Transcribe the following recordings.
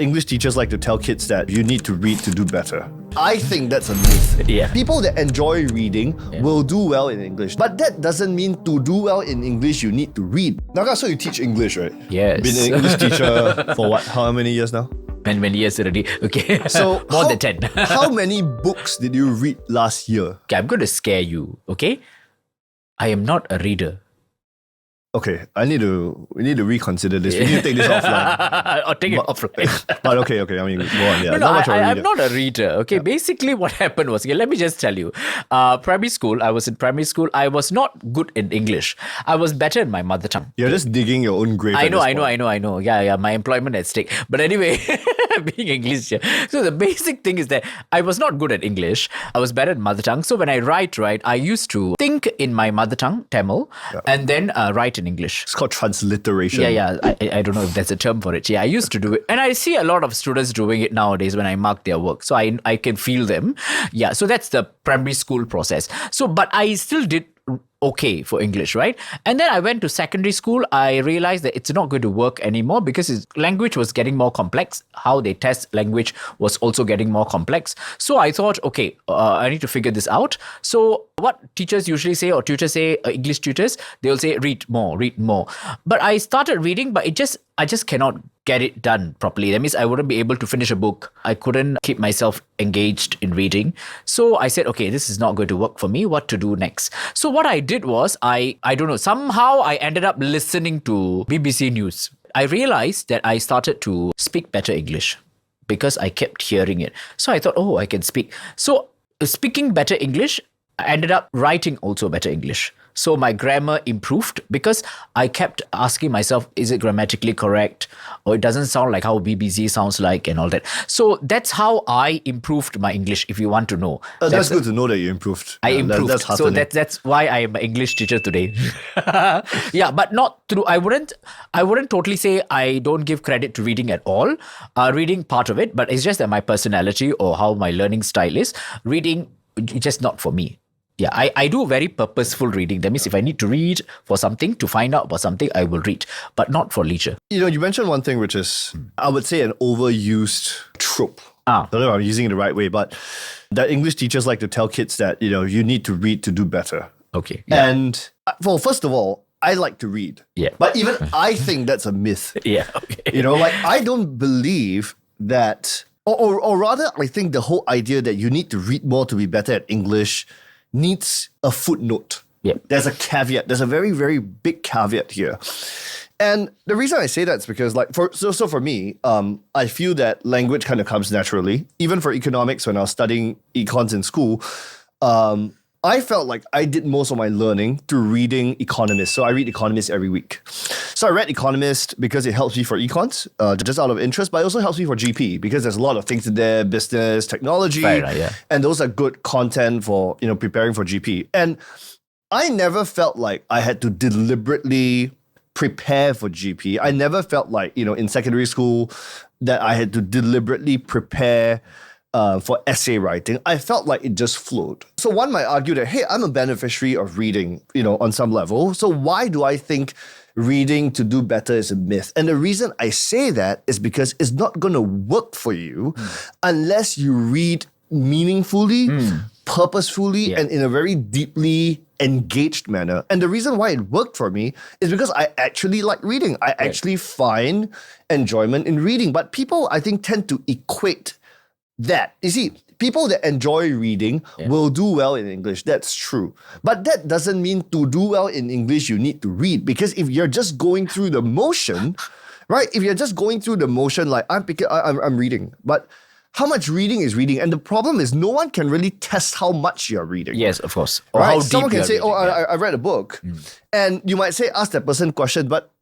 English teachers like to tell kids that you need to read to do better. I think that's a myth. Yeah. People that enjoy reading will do well in English. But that doesn't mean to do well in English, you need to read. Naga, so you teach English, right? Yes. Been an English teacher for what? How many years now? Many years already. Okay. So More than 10. How many books did you read last year? Okay, I'm going to scare you. Okay. I am not a reader. Okay, we need to reconsider this. We need to take this offline. I'll take it offline. But okay, I mean, go on. Yeah, No, I'm I'm not a reader. Okay, basically what happened was, let me just tell you. Primary school, I was in primary school. I was not good in English. I was better in my mother tongue. You're just digging your own grave. I know. Yeah. My employment at stake. But anyway, being English. So the basic thing is that I was not good at English. I was better at mother tongue. So when I write, I used to think in my mother tongue, Tamil, and then write in English. It's called transliteration. Yeah. I don't know if there's a term for it. Yeah, I used to do it. And I see a lot of students doing it nowadays when I mark their work. So I can feel them. Yeah, so that's the primary school process. So, but I still did okay for English, right? And then I went to secondary school. I realized that it's not going to work anymore because language was getting more complex. How they test language was also getting more complex. So I thought, okay, I need to figure this out. So what teachers usually say, or tutors say, English tutors, they'll say, read more. But I started reading, but I just cannot get it done properly. That means I wouldn't be able to finish a book. I couldn't keep myself engaged in reading. So I said, okay, this is not going to work for me. What to do next? So what I did was, I don't know, somehow I ended up listening to BBC News. I realized that I started to speak better English because I kept hearing it. So I thought, I can speak. So speaking better English, I ended up writing also better English. So my grammar improved because I kept asking myself, is it grammatically correct? Or it doesn't sound like how BBC sounds like and all that. So that's how I improved my English, if you want to know. That's good to know that you improved. I improved. That's so that's why I am an English teacher today. Yeah, but not through, I wouldn't totally say I don't give credit to reading at all. Reading part of it, but it's just that my personality or how my learning style is. Reading, just not for me. Yeah, I do very purposeful reading. That means if I need to read for something, to find out about something, I will read, but not for leisure. You mentioned one thing which is, I would say, an overused trope. I don't know if I'm using it the right way, but that English teachers like to tell kids that, you need to read to do better. Okay. Yeah. And, well, first of all, I like to read. Yeah. But even I think that's a myth. Yeah, okay. I don't believe that, or rather, I think the whole idea that you need to read more to be better at English needs a footnote. Yeah. There's a caveat. There's a very, very big caveat here. And the reason I say that is because, for me, I feel that language kind of comes naturally. Even for economics, when I was studying econs in school, I felt like I did most of my learning through reading Economist. So I read Economist every week. So I read Economist because it helps me for econs, just out of interest, but it also helps me for GP because there's a lot of things in there, business, technology, and those are good content for, preparing for GP. And I never felt like I had to deliberately prepare for GP. I never felt like, in secondary school that I had to deliberately prepare for essay writing. I felt like it just flowed. So one might argue that, hey, I'm a beneficiary of reading, on some level. So why do I think reading to do better is a myth? And the reason I say that is because it's not going to work for you unless you read meaningfully, purposefully, and in a very deeply engaged manner. And the reason why it worked for me is because I actually like reading. I actually find enjoyment in reading. But people, I think, tend to equate that. You see, people that enjoy reading will do well in English. That's true. But that doesn't mean to do well in English, you need to read. Because if you're just going through the motion, right? If you're just going through the motion, like I'm reading, but how much reading is reading? And the problem is no one can really test how much you're reading. Yes, of course. Or right? how deep Someone can say, reading. I read a book. And you might say, ask that person question, but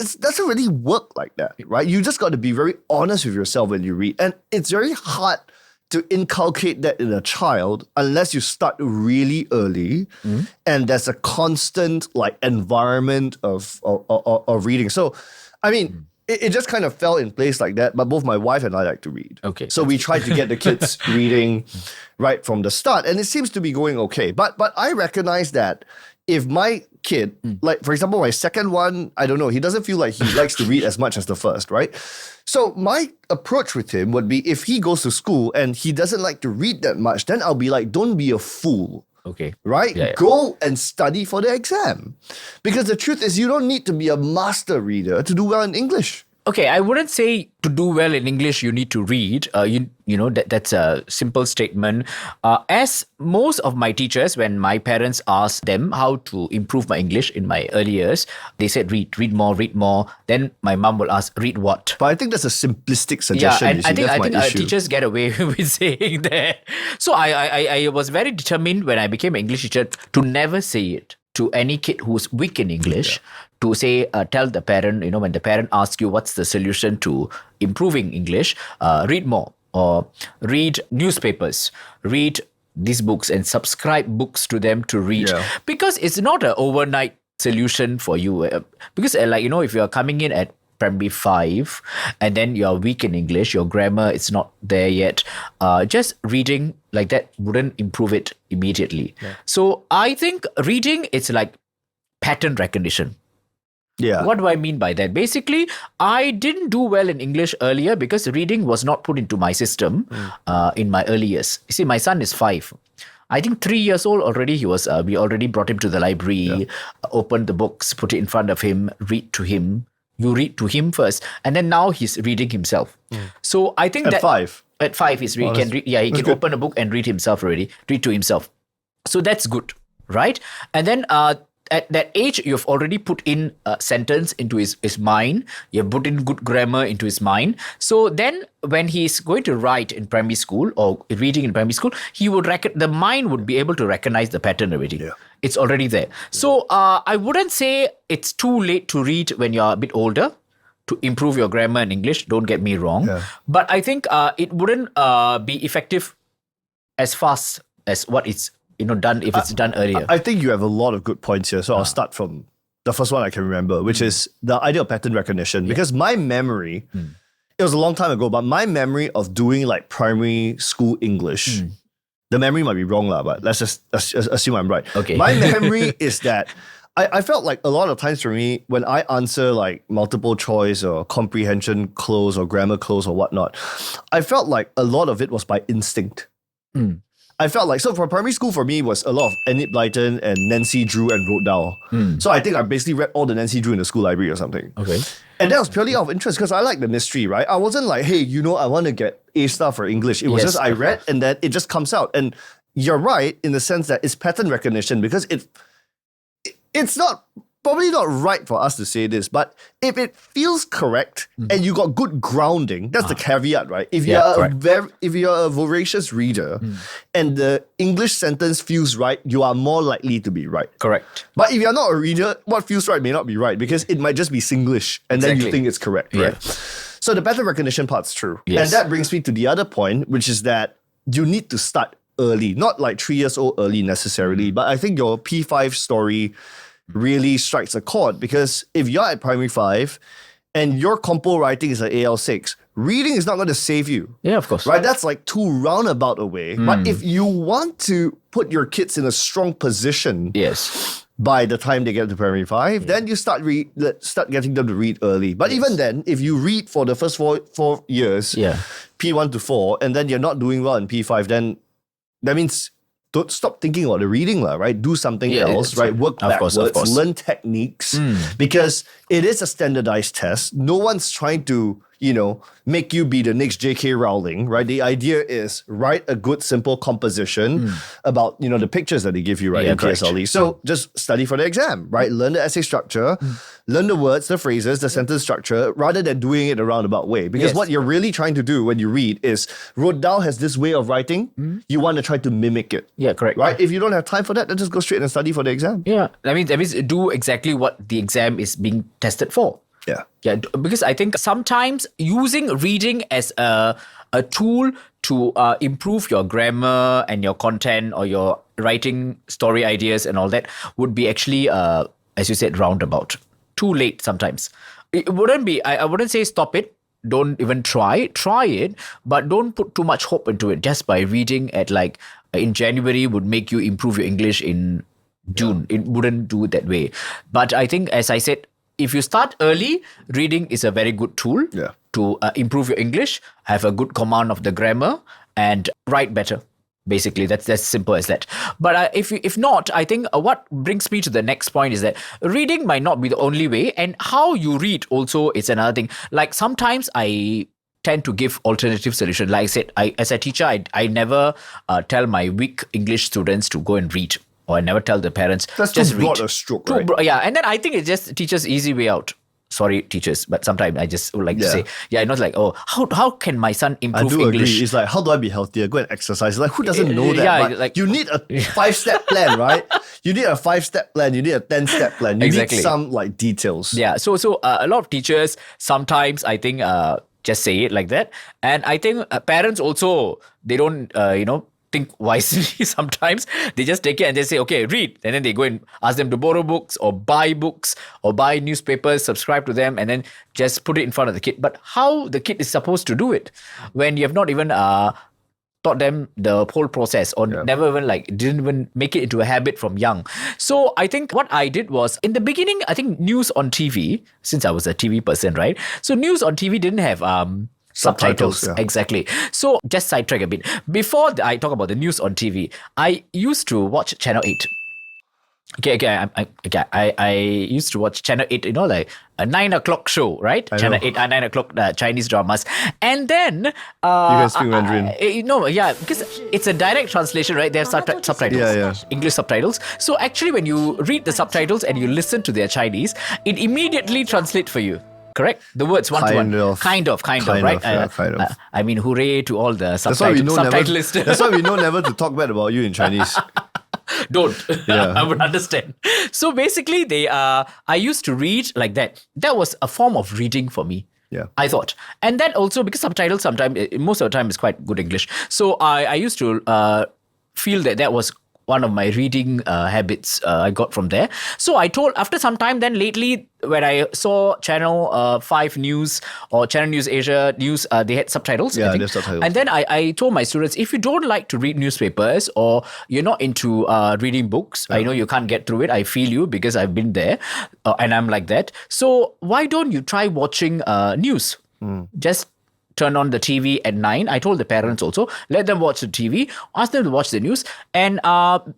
it doesn't really work like that, right? You just got to be very honest with yourself when you read. And it's very hard to inculcate that in a child unless you start really early and there's a constant environment of reading. So, I mean, it just kind of fell in place like that. But both my wife and I like to read. Okay. So we tried to get the kids reading right from the start. And it seems to be going okay. But I recognize that if my kid, like for example, my second one, I don't know, he doesn't feel like he likes to read as much as the first, right? So my approach with him would be if he goes to school and he doesn't like to read that much, then I'll be like, don't be a fool. Okay. Right? Yeah, yeah. Go and study for the exam. Because the truth is, you don't need to be a master reader to do well in English. Okay, I wouldn't say to do well in English you need to read. That's a simple statement. As most of my teachers, when my parents asked them how to improve my English in my early years, they said read more. Then my mom will ask, read what? But I think that's a simplistic suggestion. Yeah, and I think issue. teachers get away with saying that. So I was very determined when I became an English teacher to never say it to any kid who's weak in English. To say, tell the parent, when the parent asks you what's the solution to improving English, read more or read newspapers, read these books and subscribe books to them to read. Yeah. Because it's not an overnight solution for you. Because if you're coming in at primary 5 and then you're weak in English, your grammar is not there yet, just reading like that wouldn't improve it immediately. Yeah. So I think reading, it's like pattern recognition. Yeah. What do I mean by that? Basically, I didn't do well in English earlier because reading was not put into my system in my early years. You see, my son is 5. I think 3 years old already. He was. We already brought him to the library, opened the books, put it in front of him, read to him. You read to him first, and then now he's reading himself. So I think at 5. At 5, he can read. Yeah, he can open a book and read himself already. Read to himself. So that's good, right? And then at that age, you've already put in a sentence into his mind. You've put in good grammar into his mind. So then when he's going to write in primary school or reading in primary school, the mind would be able to recognize the pattern already. Yeah. It's already there. Yeah. So I wouldn't say it's too late to read when you're a bit older to improve your grammar in English. Don't get me wrong. Yeah. But I think it wouldn't be effective as fast as what it's done if it's done earlier. I think you have a lot of good points here. So I'll start from the first one I can remember, which is the idea of pattern recognition. Because my memory, it was a long time ago, but my memory of doing like primary school English, the memory might be wrong, but let's just assume I'm right. Okay. My memory is that I felt like a lot of times for me, when I answer like multiple choice or comprehension close or grammar close or whatnot, I felt like a lot of it was by instinct. I felt like, so for primary school for me was a lot of Enid Blyton and Nancy Drew and Roald Dahl. So I think I basically read all the Nancy Drew in the school library or something. Okay. And that was purely out of interest because I like the mystery, right? I wasn't like, hey, I want to get A star for English. It was just I read and then it just comes out. And you're right in the sense that it's pattern recognition because it's probably not right for us to say this, but if it feels correct and you got good grounding, that's the caveat, right? If you're a voracious reader and the English sentence feels right, you are more likely to be right. Correct. But if you're not a reader, what feels right may not be right because it might just be Singlish and then you think it's correct, right? So the pattern recognition part's true. Yes. And that brings me to the other point, which is that you need to start early, not like 3 years old early necessarily, but I think your P5 story really strikes a chord because if you're at primary 5 and your compo writing is an AL6, reading is not going to save you. Yeah, of course. Right? That's like too roundabout away. But if you want to put your kids in a strong position by the time they get to primary 5, then you start getting them to read early. But even then, if you read for the first four years, P1 to 4, and then you're not doing well in P5, then that means don't stop thinking about the reading, right? Do something else, right? Work backwards, learn techniques because it is a standardized test. No one's trying to, make you be the next J.K. Rowling, right? The idea is write a good, simple composition about, the pictures that they give you, right? In PSLE. So just study for the exam, right? Learn the essay structure, learn the words, the phrases, the sentence structure, rather than doing it a roundabout way. Because what you're really trying to do when you read is, Roald Dahl has this way of writing, you want to try to mimic it. Yeah, correct. Right? If you don't have time for that, then just go straight and study for the exam. Yeah. That means do exactly what the exam is being tested for. Yeah, because I think sometimes using reading as a tool to improve your grammar and your content or your writing story ideas and all that would be actually, as you said, roundabout. Too late sometimes. It wouldn't be, I wouldn't say stop it. Don't even try it, but don't put too much hope into it. Just by reading at in January would make you improve your English in June. It wouldn't do it that way. But I think, as I said, if you start early, reading is a very good tool to improve your English, have a good command of the grammar, and write better. Basically, that's as simple as that. But if not, I think what brings me to the next point is that reading might not be the only way, and how you read also is another thing. Like sometimes I tend to give alternative solution. Like I said, as a teacher, I never tell my weak English students to go and read, or I never tell the parents That's just too read. broad a stroke, right? And then I think it just teaches easy way out. Sorry, teachers, but sometimes I just would like to say, not like, how can my son improve I do English? agree. It's like, how do I be healthier? Go and exercise. Like, who doesn't know that? But like, you need a 5-step plan, right? You need a 5-step plan. You need a 10-step plan. You need some like details. Yeah. So a lot of teachers sometimes, I think, just say it like that. And I think parents also, they don't, think wisely sometimes. They just take it and they say, okay, read. And then they go and ask them to borrow books or buy newspapers, subscribe to them, and then just put it in front of the kid. But how the kid is supposed to do it when you have not even taught them the whole process, or never even didn't even make it into a habit from young. So I think what I did was, in the beginning, I think news on TV, since I was a TV person, right? So news on TV didn't have subtitles. Exactly. So just sidetrack a bit. Before I talk about the news on TV, I used to watch Channel 8. I used to watch Channel 8, like a 9 o'clock show, right? Channel 8, 9 o'clock Chinese dramas. And then... you can speak Mandarin. Because it's a direct translation, right? They have subtitles. English subtitles. So actually, when you read the subtitles and you listen to their Chinese, it immediately translates for you. Correct? The words one-to-one. Kind of, right? Kind of. I mean, hooray to all the subtitleists. That's why we know never to talk bad about you in Chinese. Don't. I would understand. So basically, I used to read like that. That was a form of reading for me. Yeah. I thought. And then also, because subtitles sometimes, most of the time, is quite good English. So I used to feel that was one of my reading habits I got from there. So I told, after some time, then lately, when I saw Channel 5 News or Channel News Asia News, they had subtitles. Yeah, they have subtitles. And then I told my students, if you don't like to read newspapers, or you're not into reading books, I know you can't get through it. I feel you, because I've been there and I'm like that. So why don't you try watching news? Just turn on the TV at 9. I told the parents also, let them watch the TV, ask them to watch the news. And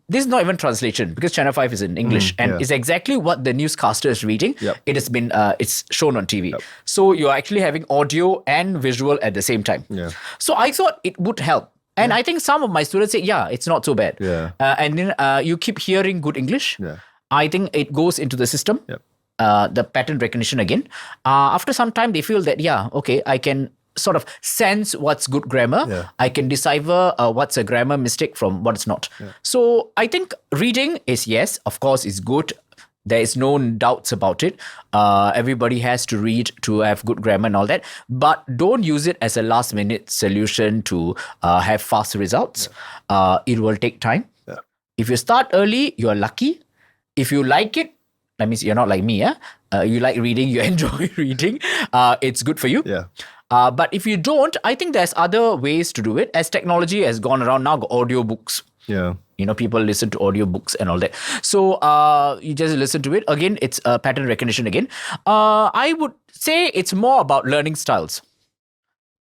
this is not even translation, because Channel 5 is in English and it's exactly what the newscaster is reading. It has been, it's shown on TV. So you're actually having audio and visual at the same time. So I thought it would help. And I think some of my students say, it's not so bad. And then you keep hearing good English. I think it goes into the system. The pattern recognition again. After some time, they feel that, I can sort of sense what's good grammar. I can decipher what's a grammar mistake from what's not. So I think reading is, yes, of course, is good. There is no doubts about it. Everybody has to read to have good grammar and all that. But don't use it as a last minute solution to have fast results. It will take time. If you start early, you're lucky. If you like it, that means you're not like me. You like reading, you enjoy reading. It's good for you. But if you don't, I think there's other ways to do it. As technology has gone around now, got audiobooks. People listen to audiobooks and all that. So you just listen to it. Again, it's pattern recognition again. I would say it's more about learning styles.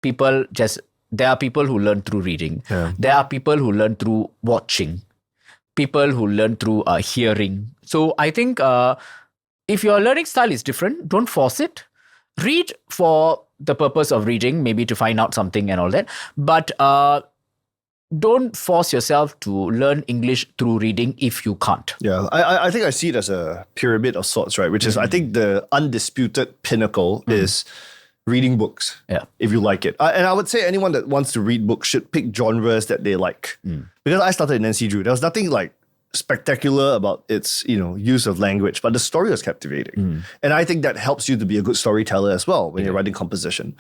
There are people who learn through reading. There are people who learn through watching. People who learn through hearing. So I think if your learning style is different, don't force it. Read for the purpose of reading, maybe to find out something and all that. But don't force yourself to learn English through reading if you can't. I think I see it as a pyramid of sorts, right? Which is, I think the undisputed pinnacle is reading books, if you like it. And I would say anyone that wants to read books should pick genres that they like. Because I started in NC Drew, there was nothing spectacular about its use of language, but the story was captivating. And I think that helps you to be a good storyteller as well when you're writing composition.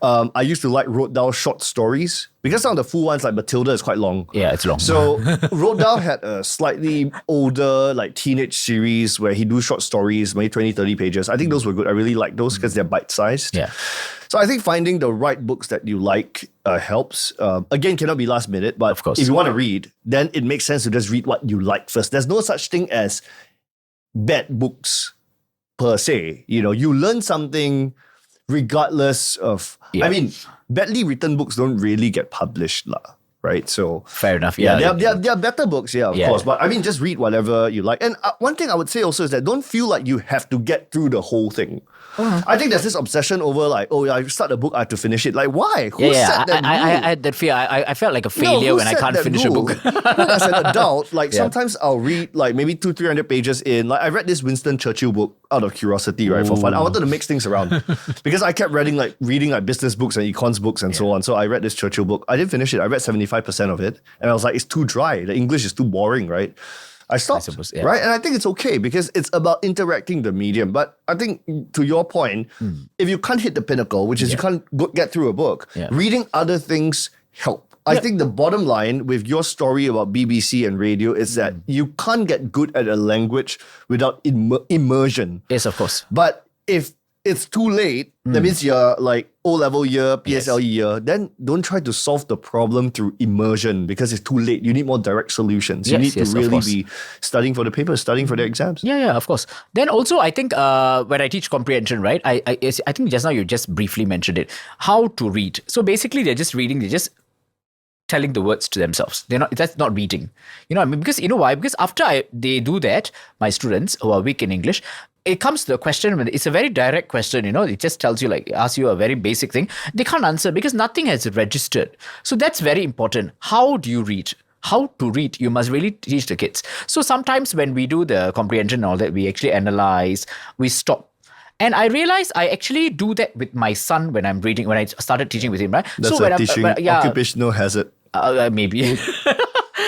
I used to wrote down short stories because some of the full ones like Matilda is quite long. Yeah, it's long. So Rodal had a slightly older like teenage series where he do short stories, maybe 20, 30 pages. I think those were good. I really like those because they're bite-sized. Yeah. So I think finding the right books that you like helps. Again, cannot be last minute, but Of course. if you want to read, then it makes sense to just read what you like first. There's no such thing as bad books per se. You learn something regardless of... Yeah. I mean, badly written books don't really get published, right? So... Fair enough. Yeah, Yeah. there are better books, of Yeah. course. But I mean, just read whatever you like. And one thing I would say also is that don't feel like you have to get through the whole thing. I think there's this obsession over like, oh, I start a book, I have to finish it. Like, why? Who set that rule? I had that fear. I felt like a failure who when I set can't that finish a rule? book. As an adult, like Yeah. sometimes I'll read like maybe 200-300 pages in. Like I read this Winston Churchill book out of curiosity, right, for fun. I wanted to mix things around because I kept reading like business books and econs books and so on. So I read this Churchill book. I didn't finish it. I read 75% of it, and I was like, it's too dry. The English is too boring, right? I stopped, suppose, yeah. right? And I think it's okay because it's about interacting the medium. But I think to your point, if you can't hit the pinnacle, which is you can't get through a book, reading other things help. I think the bottom line with your story about BBC and radio is that you can't get good at a language without immersion. Yes, of course. But if it's too late, that means you're like O-level year, PSLE year, then don't try to solve the problem through immersion because it's too late. You need more direct solutions. You need to of really course. be studying for the papers, studying for the exams. Yeah, of course. Then also, I think when I teach comprehension, right, I think just now you just briefly mentioned it, how to read. So basically, they're just reading, they're just telling the words to themselves. That's not reading. You know what I mean? Because you know why? Because after they do that, my students who are weak in English, it comes to the question, it's a very direct question, it just tells you, like, asks you a very basic thing. They can't answer because nothing has registered. So that's very important. How do you read? How to read, you must really teach the kids. So sometimes when we do the comprehension and all that, we actually analyze, we stop. And I realized I actually do that with my son when I'm reading, when I started teaching with him, right? That's so like teaching occupational hazard. Maybe.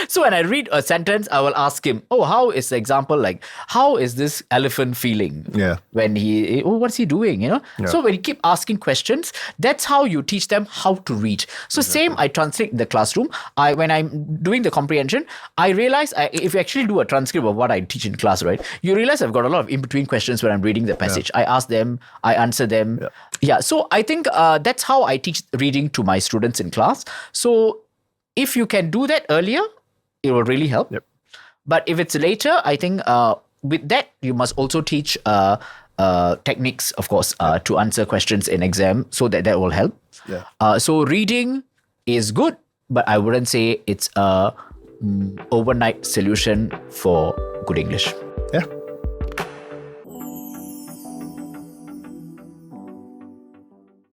So when I read a sentence, I will ask him, how is the example like? How is this elephant feeling? Yeah. When what's he doing? Yeah. So when you keep asking questions, that's how you teach them how to read. So same, I translate in the classroom. When I'm doing the comprehension, I realize if you actually do a transcript of what I teach in class, right, you realize I've got a lot of in-between questions when I'm reading the passage. I ask them, I answer them. Yeah. So I think that's how I teach reading to my students in class. So if you can do that earlier, it will really help. Yep. But if it's later, I think with that, you must also teach techniques, of course, to answer questions in exam so that will help. Yeah. So reading is good, but I wouldn't say it's a overnight solution for good English. Yeah.